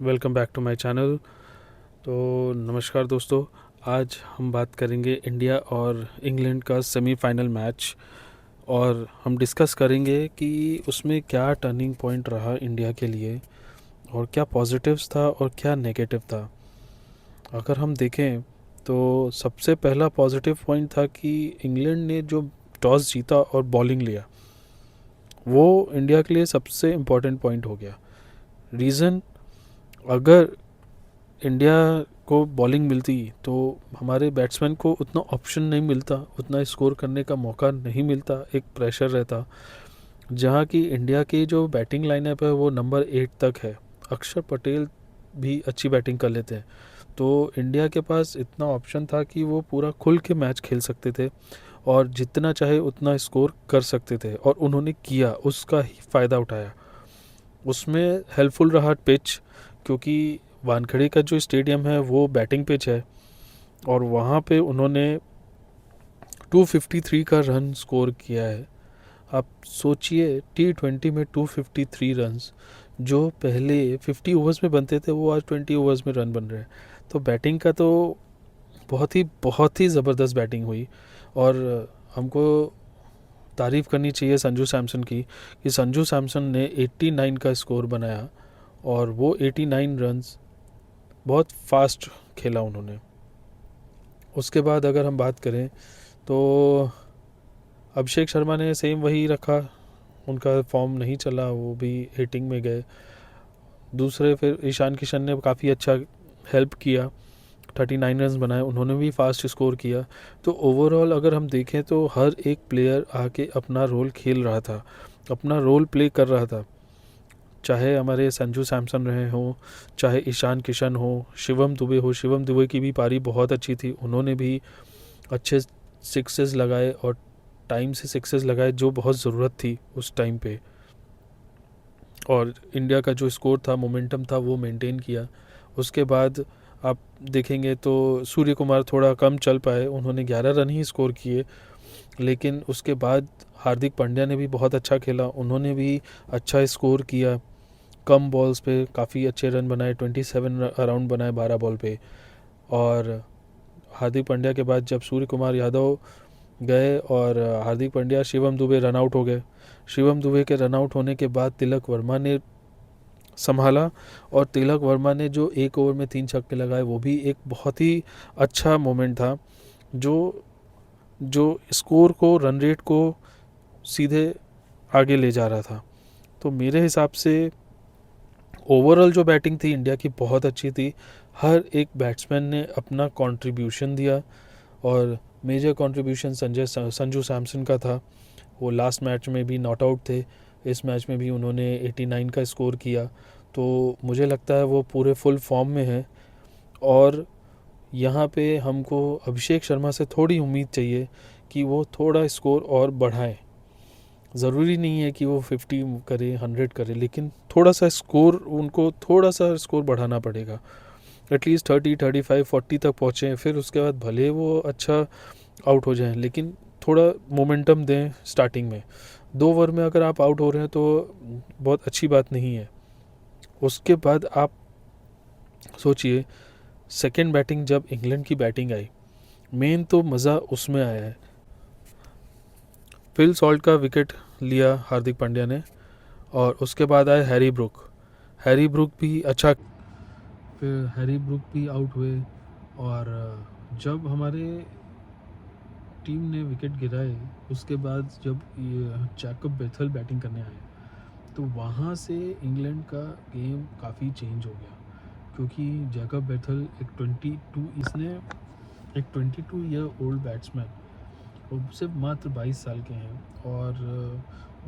Welcome back to my channel. तो नमस्कार दोस्तों, आज हम बात करेंगे इंडिया और इंग्लैंड का सेमीफाइनल मैच और हम डिस्कस करेंगे कि उसमें क्या टर्निंग पॉइंट रहा इंडिया के लिए और क्या पॉजिटिव्स था और क्या नेगेटिव था। अगर हम देखें तो सबसे पहला पॉजिटिव पॉइंट था कि इंग्लैंड ने जो टॉस जीता और बॉलिंग लिया, वो इंडिया के लिए सबसे इम्पोर्टेंट पॉइंट हो गया। रीज़न, अगर इंडिया को बॉलिंग मिलती तो हमारे बैट्समैन को उतना ऑप्शन नहीं मिलता, उतना स्कोर करने का मौका नहीं मिलता, एक प्रेशर रहता। जहाँ की इंडिया की जो बैटिंग लाइनअप है वो नंबर 8 तक है। अक्षर पटेल भी अच्छी बैटिंग कर लेते हैं, तो इंडिया के पास इतना ऑप्शन था कि वो पूरा खुल के मैच खेल सकते थे और जितना चाहे उतना स्कोर कर सकते थे, और उन्होंने किया, उसका ही फ़ायदा उठाया। उसमें हेल्पफुल रहा पिच, क्योंकि वानखेड़े का जो स्टेडियम है वो बैटिंग पिच है और वहाँ पे उन्होंने 253 का रन स्कोर किया है। आप सोचिए, T20 में 253 रन्स, जो पहले 50 ओवर्स में बनते थे वो आज 20 ओवर्स में रन बन रहे हैं। तो बैटिंग का तो बहुत ही ज़बरदस्त बैटिंग हुई। और हमको तारीफ़ करनी चाहिए संजू सैमसन की, कि संजू सैमसन ने 89 का स्कोर बनाया और वो 89 रन्स बहुत फास्ट खेला उन्होंने। उसके बाद अगर हम बात करें तो अभिषेक शर्मा ने सेम वही रखा, उनका फॉर्म नहीं चला, वो भी हिटिंग में गए। दूसरे फिर ईशान किशन ने काफ़ी अच्छा हेल्प किया, 39 रन बनाए, उन्होंने भी फास्ट स्कोर किया। तो ओवरऑल अगर हम देखें तो हर एक प्लेयर आके अपना रोल खेल रहा था, अपना रोल प्ले कर रहा था। चाहे हमारे संजू सैमसन रहे हों, चाहे ईशान किशन हो, शिवम दुबे हो। शिवम दुबे की भी पारी बहुत अच्छी थी, उन्होंने भी अच्छे सिक्सेस लगाए और टाइम से सिक्सेस लगाए, जो बहुत ज़रूरत थी उस टाइम पे। और इंडिया का जो स्कोर था, मोमेंटम था, वो मेंटेन किया। उसके बाद आप देखेंगे तो सूर्य कुमार थोड़ा कम चल पाए, उन्होंने 11 रन ही स्कोर किए। लेकिन उसके बाद हार्दिक पांड्या ने भी बहुत अच्छा खेला, उन्होंने भी अच्छा स्कोर किया। कम बॉल्स पे काफ़ी अच्छे रन बनाए, 27 अराउंड बनाए 12 बॉल पे। और हार्दिक पांड्या के बाद जब सूर्य कुमार यादव गए और हार्दिक पांड्या, शिवम दुबे रन आउट हो गए। शिवम दुबे के रन आउट होने के बाद तिलक वर्मा ने संभाला, और तिलक वर्मा ने जो एक ओवर में 3 छक्के लगाए, वो भी एक बहुत ही अच्छा मोमेंट था, जो जो स्कोर को, रन रेट को सीधे आगे ले जा रहा था। तो मेरे हिसाब से ओवरऑल जो बैटिंग थी इंडिया की बहुत अच्छी थी। हर एक बैट्समैन ने अपना कंट्रीब्यूशन दिया, और मेजर कंट्रीब्यूशन संजू सैमसन का था। वो लास्ट मैच में भी नॉट आउट थे, इस मैच में भी उन्होंने 89 का स्कोर किया। तो मुझे लगता है वो पूरे फुल फॉर्म में है। और यहाँ पे हमको अभिषेक शर्मा से थोड़ी उम्मीद चाहिए कि वो थोड़ा स्कोर और बढ़ाएं। ज़रूरी नहीं है कि वो 50 करे, 100 करे, लेकिन थोड़ा सा स्कोर, उनको थोड़ा सा स्कोर बढ़ाना पड़ेगा। एटलीस्ट 30, 35, 40 तक पहुँचें, फिर उसके बाद भले वो अच्छा आउट हो जाएं, लेकिन थोड़ा मोमेंटम दें स्टार्टिंग में। 2 ओवर में अगर आप आउट हो रहे हैं तो बहुत अच्छी बात नहीं है। उसके बाद आप सोचिए, सेकेंड बैटिंग जब इंग्लैंड की बैटिंग आई, मेन तो मज़ा उसमें आया है। फिल सॉल्ट का विकेट लिया हार्दिक पांड्या ने, और उसके बाद आए हैरी ब्रुक। हैरी ब्रुक भी अच्छा, फिर हैरी ब्रुक भी आउट हुए। और जब हमारे टीम ने विकेट गिराए, उसके बाद जब ये जैकब बेथल बैटिंग करने आए, तो वहाँ से इंग्लैंड का गेम काफ़ी चेंज हो गया। क्योंकि जैकब बेथल एक 22, इसने एक 22 ईयर ओल्ड बैट्समैन, वो सिर्फ मात्र 22 साल के हैं, और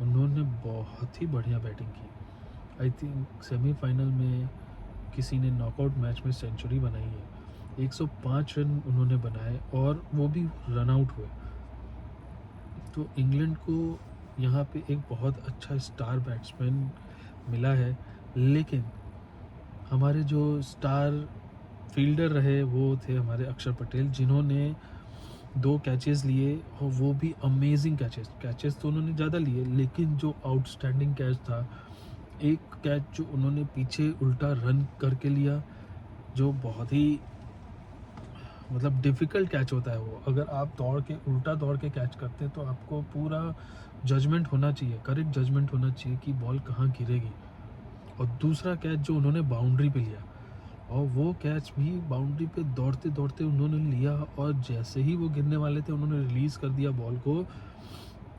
उन्होंने बहुत ही बढ़िया बैटिंग की। आई थिंक सेमीफाइनल में किसी ने नॉकआउट मैच में सेंचुरी बनाई है। 105 रन उन्होंने बनाए और वो भी रन आउट हुए। तो इंग्लैंड को यहाँ पे एक बहुत अच्छा स्टार बैट्समैन मिला है। लेकिन हमारे जो स्टार फील्डर रहे वो थे हमारे अक्षर पटेल, जिन्होंने 2 कैचेस लिए, और वो भी अमेजिंग कैचेस। कैचेस तो उन्होंने ज़्यादा लिए, लेकिन जो आउटस्टैंडिंग कैच था, एक कैच जो उन्होंने पीछे उल्टा रन करके लिया, जो बहुत ही मतलब डिफ़िकल्ट कैच होता है वो। अगर आप उल्टा दौड़ के कैच करते हैं तो आपको पूरा जजमेंट होना चाहिए, करेक्ट जजमेंट होना चाहिए कि बॉल कहाँ गिरेगी। और दूसरा कैच जो उन्होंने बाउंड्री पे लिया, और वो कैच भी बाउंड्री पे दौड़ते-दौड़ते उन्होंने लिया, और जैसे ही वो गिरने वाले थे उन्होंने रिलीज़ कर दिया बॉल को,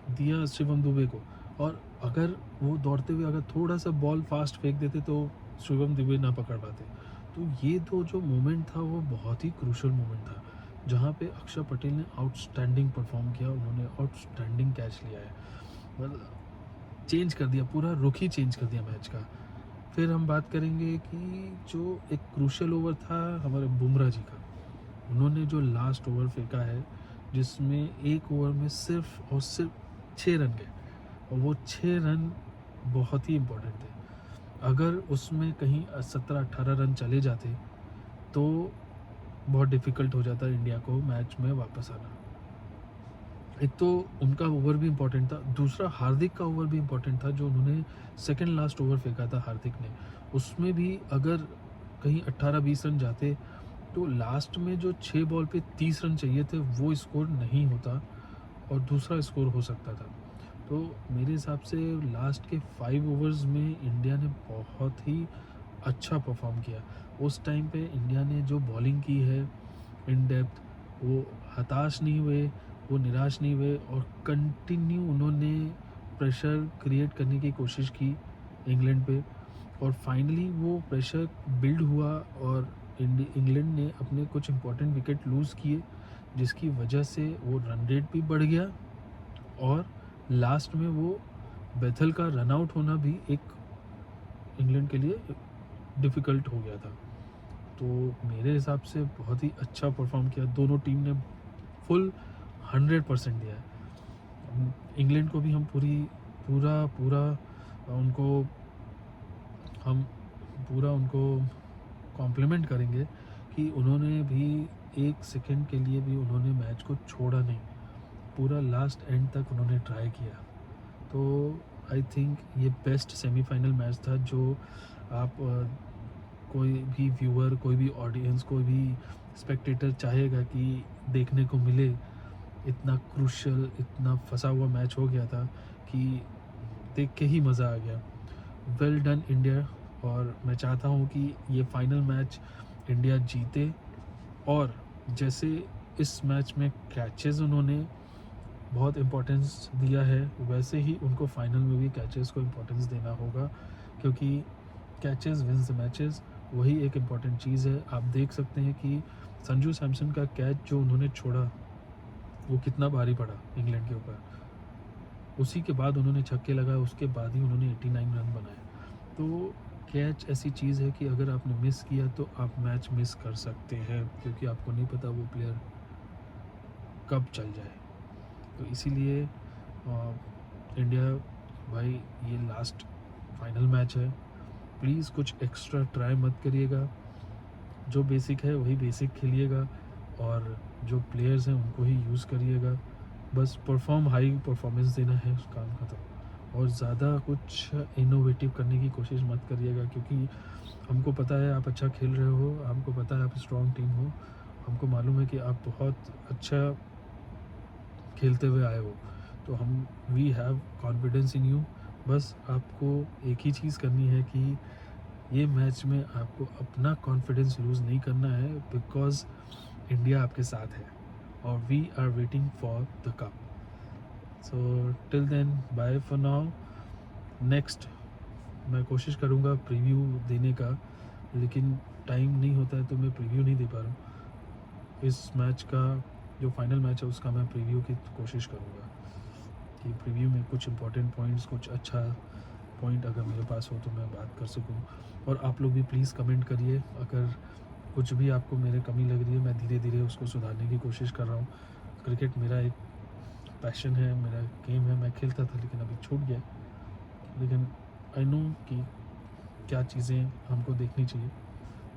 दिया शिवम दुबे को। और अगर वो दौड़ते हुए अगर थोड़ा-सा बॉल फास्ट फेंक देते तो शिवम दुबे ना पकड़ पाते। तो ये तो जो मोमेंट था वो बहुत ही क्रूशियल मोमेंट था, जहाँ पे अक्षर पटेल ने आउटस्टैंडिंग परफ़ॉर्म किया, उन्होंने आउटस्टैंडिंग कैच लिया है। मतलब चेंज कर दिया, पूरा रुख ही चेंज कर दिया मैच का। फिर हम बात करेंगे कि जो एक क्रूशियल ओवर था हमारे बुमराह जी का। उन्होंने जो लास्ट ओवर फेंका है, जिसमें एक ओवर में सिर्फ़ और सिर्फ़ 6 रन गए, और वो 6 रन बहुत ही इम्पोर्टेंट थे। अगर उसमें कहीं 17-18 रन चले जाते, तो बहुत डिफ़िकल्ट हो जाता इंडिया को मैच में वापस आना। एक तो उनका ओवर भी इम्पोर्टेंट था, दूसरा हार्दिक का ओवर भी इम्पोर्टेंट था, जो उन्होंने सेकंड लास्ट ओवर फेंका था हार्दिक ने। उसमें भी अगर कहीं 18-20 रन जाते, तो लास्ट में जो 6 बॉल पे 30 रन चाहिए थे, वो स्कोर नहीं होता और दूसरा स्कोर हो सकता था। तो मेरे हिसाब से लास्ट के 5 ओवर्स में इंडिया ने बहुत ही अच्छा परफ़ॉर्म किया। उस टाइम पे इंडिया ने जो बॉलिंग की है इन डेप्थ, वो हताश नहीं हुए, वो निराश नहीं हुए, और कंटिन्यू उन्होंने प्रेशर क्रिएट करने की कोशिश की इंग्लैंड पे, और फाइनली वो प्रेशर बिल्ड हुआ, और इंग्लैंड ने अपने कुछ इंपॉर्टेंट विकेट लूज़ किए, जिसकी वजह से वो रन रेट भी बढ़ गया, और लास्ट में वो बेथल का रन आउट होना भी एक इंग्लैंड के लिए डिफ़िकल्ट हो गया था। तो मेरे हिसाब से बहुत ही अच्छा परफ़ॉर्म किया, दोनों टीम ने फुल 100% दिया है। इंग्लैंड को भी हम पूरा उनको हम पूरा उनको कॉम्प्लीमेंट करेंगे कि उन्होंने भी 1 सेकंड के लिए भी उन्होंने मैच को छोड़ा नहीं। पूरा लास्ट एंड तक उन्होंने ट्राई किया। तो आई थिंक ये बेस्ट सेमीफ़ाइनल मैच था, जो आप कोई भी व्यूअर, कोई भी ऑडियंस, कोई भी स्पेक्टेटर चाहेगा कि देखने को मिले। इतना क्रूशियल, इतना फँसा हुआ मैच हो गया था कि देख के ही मज़ा आ गया। वेल डन इंडिया, और मैं चाहता हूँ कि ये फाइनल मैच इंडिया जीते, और जैसे इस मैच में कैचेज़ उन्होंने बहुत इम्पोर्टेंस दिया है, वैसे ही उनको फाइनल में भी कैचेज़ को इम्पोर्टेंस देना होगा, क्योंकि कैचेज़ विन्स द मैचेज़, वही एक इम्पॉर्टेंट चीज़ है। आप देख सकते हैं कि संजू सैमसन का कैच जो उन्होंने छोड़ा, वो कितना भारी पड़ा इंग्लैंड के ऊपर। उसी के बाद उन्होंने छक्के लगाए, उसके बाद ही उन्होंने 89 रन बनाए। तो कैच ऐसी चीज़ है कि अगर आपने मिस किया तो आप मैच मिस कर सकते हैं, क्योंकि आपको नहीं पता वो प्लेयर कब चल जाए। तो इसीलिए इंडिया भाई, ये लास्ट फाइनल मैच है, प्लीज़ कुछ एक्स्ट्रा ट्राई मत करिएगा। जो बेसिक है वही बेसिक खेलिएगा, और जो प्लेयर्स हैं उनको ही यूज़ करिएगा। बस हाई परफॉर्मेंस देना है, काम खत्म। और ज़्यादा कुछ इनोवेटिव करने की कोशिश मत करिएगा, क्योंकि हमको पता है आप अच्छा खेल रहे हो, हमको पता है आप स्ट्रॉन्ग टीम हो, हमको मालूम है कि आप बहुत अच्छा खेलते हुए आए हो। तो हम we have confidence in you. बस आपको एक ही चीज़ करनी है कि ये मैच में आपको अपना कॉन्फिडेंस लूज़ नहीं करना है, बिकॉज़ इंडिया आपके साथ है, और we are waiting for the cup. So till then, bye for now. Next मैं कोशिश करूँगा प्रीव्यू देने का, लेकिन टाइम नहीं होता है तो मैं प्रीव्यू नहीं दे पा रहा हूँ। इस मैच का जो फाइनल मैच है उसका मैं प्रीव्यू की कोशिश करूँगा, कि प्रीव्यू में कुछ इंपॉर्टेंट पॉइंट्स, कुछ अच्छा पॉइंट अगर मेरे पास हो तो मैं बात कर सकूँ। और आप लोग भी प्लीज़ कमेंट करिए, अगर कुछ भी आपको मेरे कमी लग रही है, मैं धीरे धीरे उसको सुधारने की कोशिश कर रहा हूँ। क्रिकेट मेरा एक पैशन है, मेरा गेम है, मैं खेलता था लेकिन अभी छूट गया। लेकिन आई नो कि क्या चीज़ें हमको देखनी चाहिए।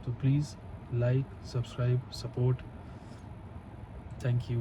तो please like, subscribe, support. Thank you.